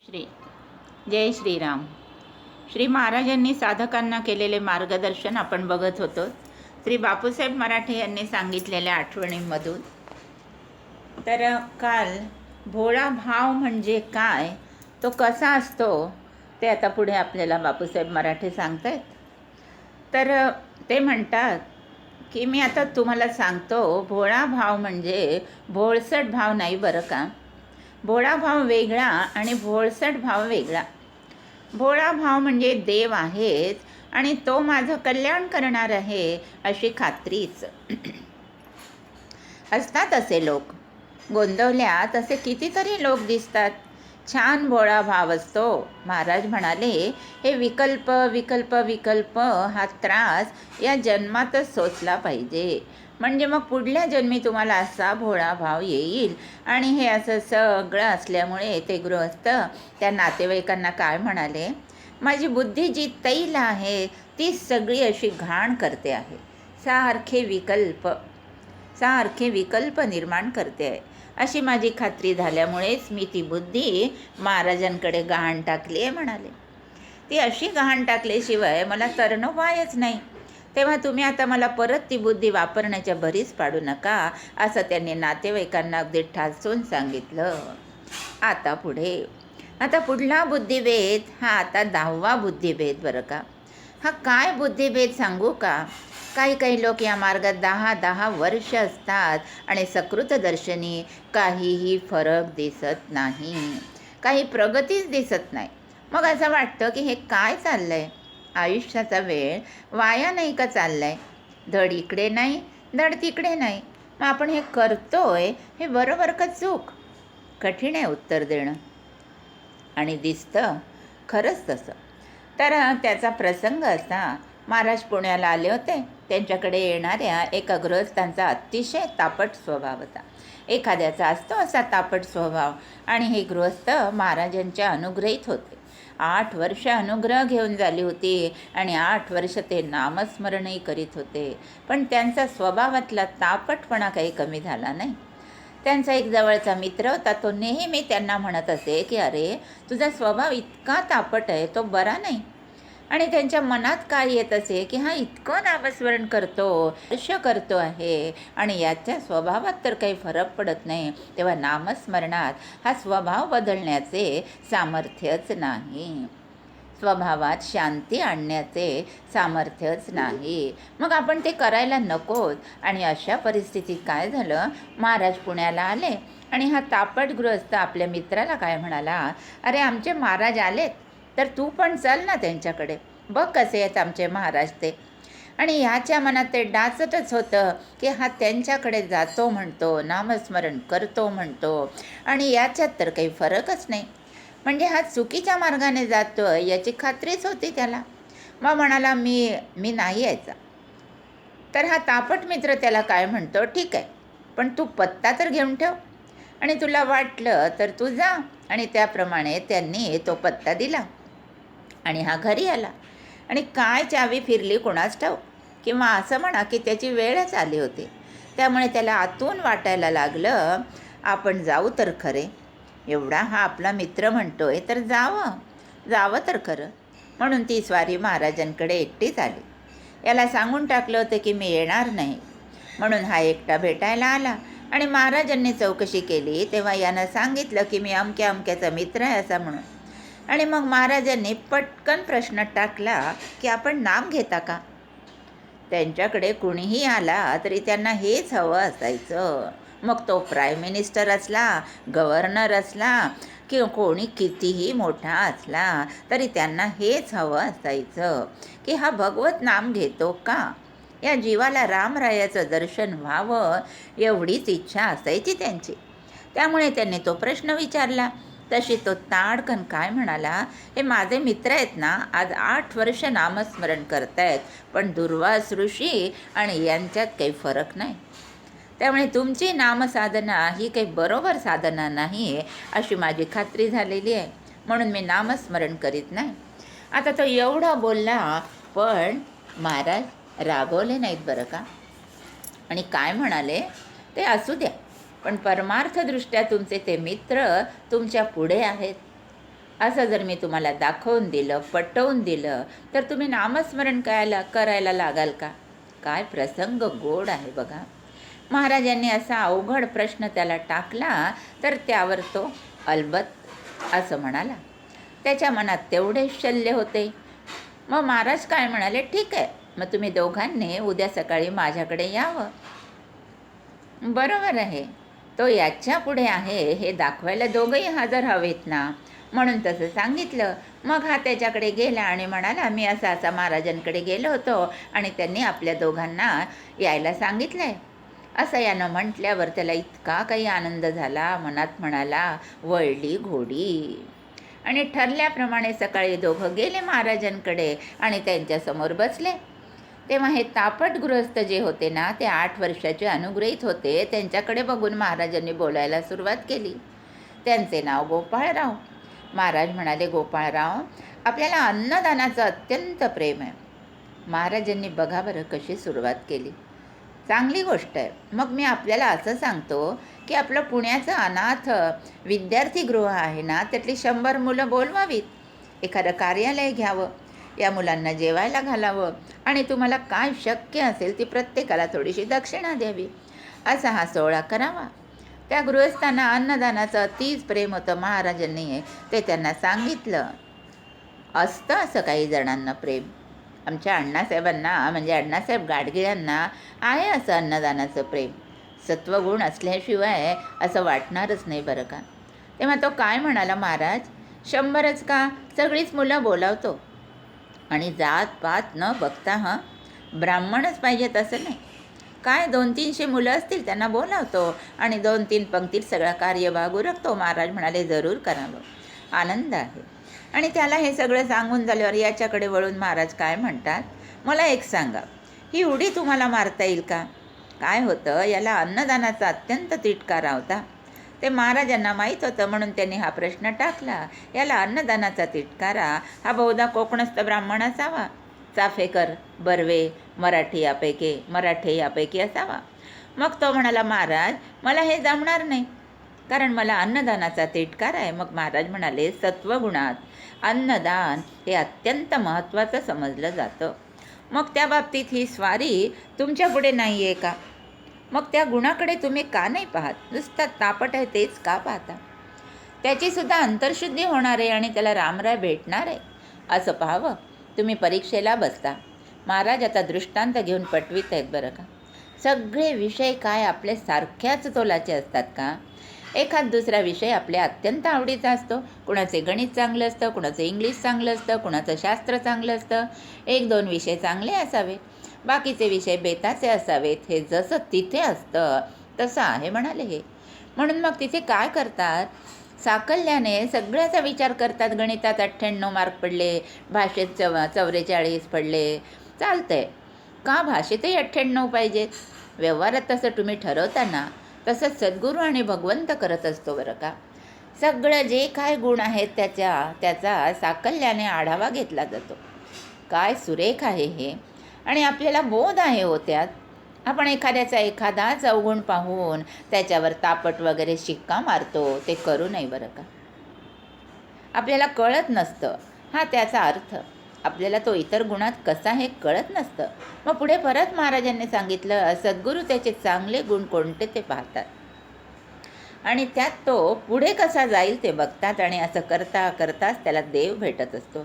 श्री जय श्रीराम. श्री महाराजांनी साधकांना केलेले मार्गदर्शन आपण बघत होतो. श्री बापूसाहेब मराठे यांनी सांगितलेल्या आठवणींमधून. तर काल भोळा भाव म्हणजे काय, तो कसा असतो, ते आता पुढे आपल्याला बापूसाहेब मराठे सांगतायत. तर ते म्हणतात की मी आता तुम्हाला सांगतो, भोळा भाव म्हणजे भोळसट भाव नाही बरं का. भोळा भाव वेगळा आणि भोळसट भाव वेगळा. भोळा भाव म्हणजे देव आहेच आणि तो माझं कल्याण करणार आहे अशी खात्रीच. असतात असे लोक, गोंदवल्यात असे कितीतरी लोक दिसतात. छान भोळा भाव असतो. महाराज म्हणाले, हे विकल्प विकल्प विकल्प हा त्रास या जन्मातच सोसला पाहिजे, म्हणजे मग पुढल्या जन्मी तुम्हाला असा भोळा भाव येईल. आणि हे असं सगळं असल्यामुळे ते गृहस्थ त्या नातेवाईकांना काय म्हणाले, माझी बुद्धी जी तैल आहे ती सगळी अशी घाण करते आहे, सारखे विकल्प निर्माण करते आहे. अशी माझी खात्री झाल्यामुळेच मी ती बुद्धी महाराजांकडे गहाण टाकली आहे म्हणाले. ती अशी गहाण टाकल्याशिवाय मला तरणोपायच नाही. तेव्हा तुम्ही आता मला परत ती बुद्धी वापरण्याच्या भरीस पाडू नका, असं त्यांनी नातेवाईकांना अगदी ठासून सांगितलं. आता पुढला बुद्धिभेद हा आता 10वा बुद्धिभेद बरं का. हा काय बुद्धिभेद सांगू का. काही लोक या मार्गात 10 वर्ष असतात आणि सकृतदर्शनी काहीही फरक दिसत नाही, काही प्रगतीच दिसत नाही. मग असं वाटतं की हे काय चाललंय, आयुष्याचा वेळ वाया नाही का चाललाय. धड इकडे नाही धड तिकडे नाही. मग आपण हे करतोय हे बरोबर का चूक. कठीण आहे उत्तर देणं, आणि दिसतं खरंच तसं. तर त्याचा प्रसंग असा, महाराज पुण्याला आले होते. त्यांच्याकडे येणाऱ्या एका गृहस्थांचा अतिशय तापट स्वभाव होता. एखाद्याचा असतो असा तापट स्वभाव, आणि हे गृहस्थ महाराजांच्या अनुग्रहित होते. 8 वर्ष अनुग्रह घेऊन झाली होती आणि 8 वर्ष ते नामस्मरणही करीत होते. पण त्यांचा स्वभावातला तापटपणा काही कमी झाला नाही. त्यांचा एक जवळचा मित्र होता. तो नेहमी त्यांना म्हणत असे की अरे, तुझा स्वभाव इतका तापट आहे, तो बरा नाही. आणि त्यांच्या मनात काय येत असे की हा इतकं नामस्मरण करतो, वर्ष करतो आहे आणि याच्या स्वभावात तर काही फरक पडत नाही. तेव्हा नामस्मरणात हा स्वभाव बदलण्याचे सामर्थ्यच नाही, स्वभावात शांती आणण्याचे सामर्थ्यच नाही. मग आपण ते करायला नकोत. आणि अशा परिस्थितीत काय झालं, महाराज पुण्याला आले आणि हा तापट गृहस्थ आपल्या मित्राला काय म्हणाला, अरे आमचे महाराज आलेत, तर तू पण चल ना त्यांच्याकडे, बघ कसे आहेत आमचे महाराज ते. आणि ह्याच्या मनात ते डाचतच होतं की हा त्यांच्याकडे जातो म्हणतो, नामस्मरण करतो म्हणतो, आणि याच्यात तर काही फरकच नाही, म्हणजे हा चुकीच्या मार्गाने जातो याची खात्रीच होती त्याला. मग म्हणाला मी नाही यायचा. तर हा तापट मित्र त्याला काय म्हणतो, ठीक आहे, पण तू पत्ता तर घेऊन ठेव, आणि तुला वाटलं तर तू जा. आणि त्याप्रमाणे त्यांनी तो पत्ता दिला आणि हा घरी आला. आणि काय चावी फिरली कोणास ठाऊक, किंवा असं म्हणा की त्याची वेळच आली होती. त्यामुळे त्याला आतून वाटायला लागलं, आपण जाऊ तर खरे, एवढा हा आपला मित्र म्हणतोय तर जावं तर खरं. म्हणून ती स्वारी महाराजांकडे एकटीच आली. याला सांगून टाकलं होतं की मी येणार नाही. म्हणून हा एकटा भेटायला आला. आणि महाराजांनी चौकशी केली तेव्हा यानं सांगितलं की मी अमक्याचा मित्र आहे असा म्हणून. आणि मग महाराजांनी पटकन प्रश्न टाकला की आपण नाम घेता का. त्यांच्याकडे कुणीही आला तरी त्यांना हेच हवं असायचं. मग तो प्राईम मिनिस्टर असला, गव्हर्नर असला, की कोणी कितीही मोठा असला तरी त्यांना हेच हवं असायचं की हा भगवत नाम घेतो का, या जीवाला रामरायाचं दर्शन व्हावं एवढीच इच्छा असायची त्यांची. त्यामुळे त्यांनी तो प्रश्न विचारला. तशी तो ताडकन काय म्हणाला, हे माझे मित्र आहेत ना, आज 8 वर्ष नामस्मरण करतायत, पण दुर्वास ऋषी आणि यांच्यात काही फरक नाही. त्यामुळे तुमची नामसाधना ही काही बरोबर साधना नाही आहे अशी माझी खात्री झालेली आहे, म्हणून मी नामस्मरण करीत नाही. आता तो एवढा बोलला, पण महाराज रागवले नाहीत बरं का. आणि काय म्हणाले, ते असू द्या, पण परमार्थदृष्ट्या तुमचे ते मित्र तुमच्या पुढे आहेत. असं जर मी तुम्हाला दाखवून दिलं, पटवून दिलं, तर तुम्ही नामस्मरण करायला लागाल का? काय प्रसंग गोड आहे बघा. महाराजांनी असा अवघड प्रश्न त्याला टाकला, तर त्यावर तो अलबत्त असं म्हणाला. त्याच्या मनात तेवढेच शल्य होते. मग महाराज काय म्हणाले, ठीक आहे, मग तुम्ही दोघांनी उद्या सकाळी माझ्याकडे यावं. बरोबर आहे, तो याच्या पुढे आहे हे दाखवायला दोघंही हजर हवेत ना, म्हणून तसं सांगितलं. मग हा त्याच्याकडे गेला आणि म्हणाला, मी असा महाराजांकडे गेलो होतो आणि त्यांनी आपल्या दोघांना यायला सांगितलं आहे. असं यानं म्हटल्यावर त्याला इतका काही आनंद झाला, मनात म्हणाला, वळली घोडी. आणि ठरल्याप्रमाणे सकाळी दोघं गेले महाराजांकडे आणि त्यांच्यासमोर बसले. तेव्हा हे तापट गृहस्थ जे होते ना, ते 8 वर्षाचे अनुग्रहित होते. त्यांच्याकडे बघून महाराजांनी बोलायला सुरुवात केली. त्यांचे नाव गोपाळराव. महाराज म्हणाले, गोपाळराव, आपल्याला अन्नदानाचं अत्यंत प्रेम आहे. महाराजांनी बघा बरं कशी सुरुवात केली. चांगली गोष्ट आहे. मग मी आपल्याला असं सांगतो की आपलं पुण्याचं अनाथ विद्यार्थीगृह आहे ना, त्यातली 100 मुलं बोलवावीत, एखादं कार्यालय घ्यावं, या मुलांना जेवायला घालावं आणि तुम्हाला काय शक्य असेल ती प्रत्येकाला थोडीशी दक्षिणा द्यावी, असा हा सोहळा करावा. त्या गृहस्थांना अन्नदानाचं अतिच प्रेम होतं. महाराजांनी ते त्यांना सांगितलं. असतं असं काही जणांना प्रेम. आमच्या अण्णासाहेबांना म्हणजे अण्णासाहेब गाडगिळ्यांना आहे असं अन्नदानाचं प्रेम. सत्वगुण असल्याशिवाय असं वाटणारच नाही बरं का. तेव्हा तो काय म्हणाला, महाराज 100च का, सगळीच मुलं बोलावतो आणि जात पात न बघता ब्राह्मणच पाहिजेत असं नाही. काय 200-300 मुलं असतील त्यांना बोलावतो आणि 2-3 पंक्तीत सगळा कार्यभाग उरकतो. महाराज म्हणाले, जरूर करावं, आनंद आहे. आणि त्याला हे सगळं सांगून झाल्यावर याच्याकडे वळून महाराज काय म्हणतात, मला एक सांगा, ही उडी तुम्हाला मारता येईल का? काय होतं, याला अन्नदानाचा अत्यंत तिटकारा होता. ते महाराजांना माहीत होतं, म्हणून त्यांनी हा प्रश्न टाकला. याला अन्नदानाचा तिटकारा हा बहुधा कोकणस्थ ब्राह्मण असावा, चाफेकर, बर्वे, मराठे यापैकी असावा. मग तो म्हणाला, महाराज मला हे जमणार नाही, कारण मला अन्नदानाचा तिटकार आहे. मग महाराज म्हणाले, सत्वगुणात अन्नदान हे अत्यंत महत्त्वाचं समजलं जातं. मग त्या बाबतीत ही स्वारी तुमच्या पुढे नाही आहे का? मग त्या गुणाकडे तुम्ही का नाही पाहत? नुसतं तापट आहे तेच का पाहता? त्याचीसुद्धा अंतर्शुद्धी होणार आहे आणि त्याला रामराय भेटणार आहे असं पाहावं. तुम्ही परीक्षेला बसता. महाराज आता दृष्टांत घेऊन पटवीत आहेत बरं का. सगळे विषय काय आपले सारख्याच तोलाचे असतात का? एखाद दुसरा विषय आपल्या अत्यंत आवडीचा असतो. कुणाचे गणित चांगलं असतं, कुणाचं इंग्लिश चांगलं असतं, कुणाचं शास्त्र चांगलं असतं. 1-2 विषय चांगले असावे, बाकीचे विषय बेताचे असावेत. हे जसं तिथे असतं तसं आहे म्हणाले हे. म्हणून मग तिथे काय करतात, साकल्याने सगळ्याचा विचार करतात. गणितात 98 मार्क पडले, भाषेत 44 पडले, चालतंय का? भाषेतही 98 पाहिजेत. व्यवहारात तसं तुम्ही ठरवताना तसंच सद्गुरू आणि भगवंत करत असतो बरं का. सगळं जे काय गुण आहेत त्याचा साकल्याने आढावा घेतला जातो. काय सुरेख आहे हे. आणि आपल्याला बोध आहे हो त्यात. आपण एखादाच अवगुण पाहून त्याच्यावर तापट वगैरे शिक्का मारतो, ते करू नये बरं का. आपल्याला कळत नसतं हा त्याचा अर्थ. आपल्याला तो इतर गुणात कसा हे कळत नसतं. मग पुढे परत महाराजांनी सांगितलं, सद्गुरू त्याचे चांगले गुण कोणते ते पाहतात आणि त्यात तो पुढे कसा जाईल ते बघतात आणि असं करताच त्याला देव भेटत असतो.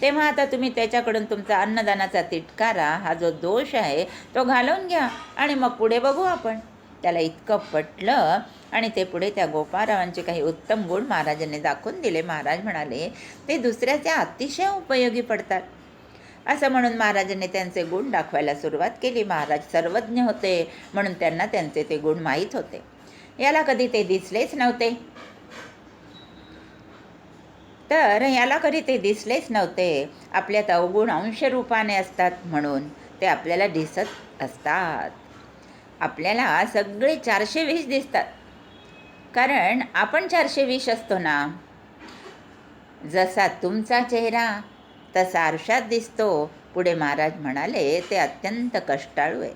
तेव्हा आता तुम्ही त्याच्याकडून तुमचा अन्नदानाचा तिटकारा हा जो दोष आहे तो घालवून घ्या आणि मग पुढे बघू आपण. त्याला इतकं पटलं आणि ते पुढे त्या गोपाळरावांचे काही उत्तम गुण महाराजांनी दाखवून दिले. महाराज म्हणाले, ते दुसऱ्याच्या अतिशय उपयोगी पडतात. असं म्हणून महाराजांनी त्यांचे गुण दाखवायला सुरुवात केली. महाराज सर्वज्ञ होते म्हणून त्यांना त्यांचे ते गुण माहीत होते. याला कधी ते दिसलेच नव्हते. आपल्यात अवगुण अंशरूपाने असतात म्हणून ते आपल्याला दिसत असतात. आपल्याला सगळे 420 दिसतात, कारण आपण 420 असतो ना. जसा तुमचा चेहरा तसा आरशात दिसतो. पुढे महाराज म्हणाले, ते अत्यंत कष्टाळू आहे.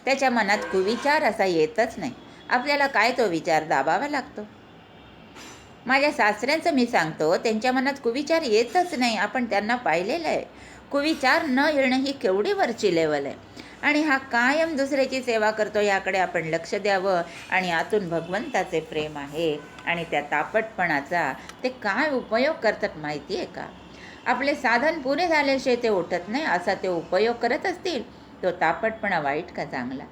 त्याच्या मनात कुविचार असा येतच नाही. आपल्याला काय तो विचार दाबावा लागतो. माझ्या सासऱ्यांचं मी सांगतो, त्यांच्या मनात कुविचार येतच नाही. आपण त्यांना पाहिलेलं आहे. कुविचार न येणं ही केवढी वरची लेवल आहे. आणि हा कायम दुसऱ्याची सेवा करतो, याकडे आपण लक्ष द्यावं. आणि आतून भगवंताचे प्रेम आहे आणि त्या तापटपणाचा ते काय उपयोग करतात माहिती आहे का? आपले साधन पुरे झाल्याशिवाय ते उठत नाही, असा ते उपयोग करत असतील. तो तापटपणा वाईट का चांगला?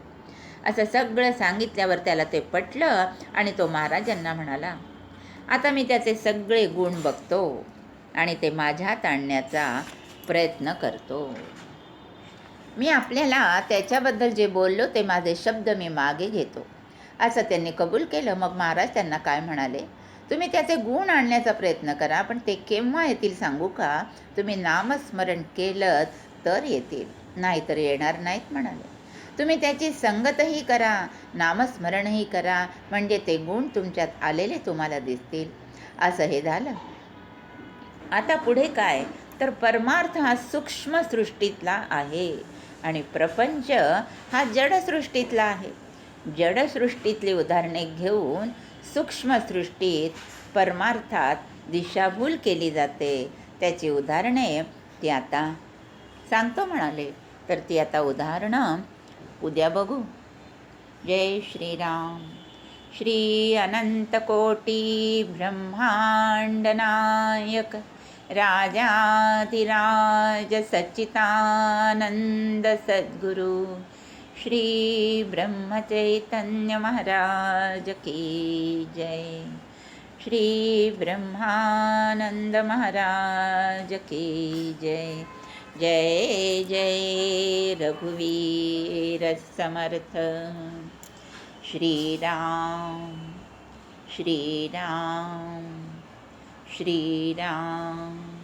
असं सगळं सांगितल्यावर त्याला ते पटलं आणि तो महाराजांना म्हणाला, आता मी त्याचे सगळे गुण बघतो आणि ते माझ्यात आणण्याचा प्रयत्न करतो. मी आपल्याला त्याच्याबद्दल जे बोललो ते माझे शब्द मी मागे घेतो, असं त्यांनी कबूल केलं. मग महाराज त्यांना काय म्हणाले, तुम्ही त्याचे गुण आणण्याचा प्रयत्न करा, पण ते केव्हा येतील सांगू का? तुम्ही नामस्मरण केलं तर येतील, नाहीतर येणार नाहीत म्हणाले. तुम्ही त्याची संगतही करा, नामस्मरणही करा, म्हणजे ते गुण तुमच्यात आलेले तुम्हाला दिसतील. असं हे झालं. आता पुढे काय, तर परमार्थ हा सूक्ष्म सृष्टीतला आहे आणि प्रपंच हा जडसृष्टीतला आहे. जडसृष्टीतली उदाहरणे घेऊन सूक्ष्मसृष्टीत परमार्थात दिशाभूल केली जाते. त्याची उदाहरणे ती आता सांगतो म्हणाले. तर ती आता उदाहरणं उद्या बघू. जय श्रीराम. श्री अनंतकोटी ब्रह्मांड नायक राजाधिराज सच्चिदानंद सद्गुरु श्री ब्रह्मचैतन्य महाराज की जय. श्री ब्रह्मानंद महाराज की जय. जय जय रघुवीर समर्थ. श्रीराम श्रीराम श्रीराम.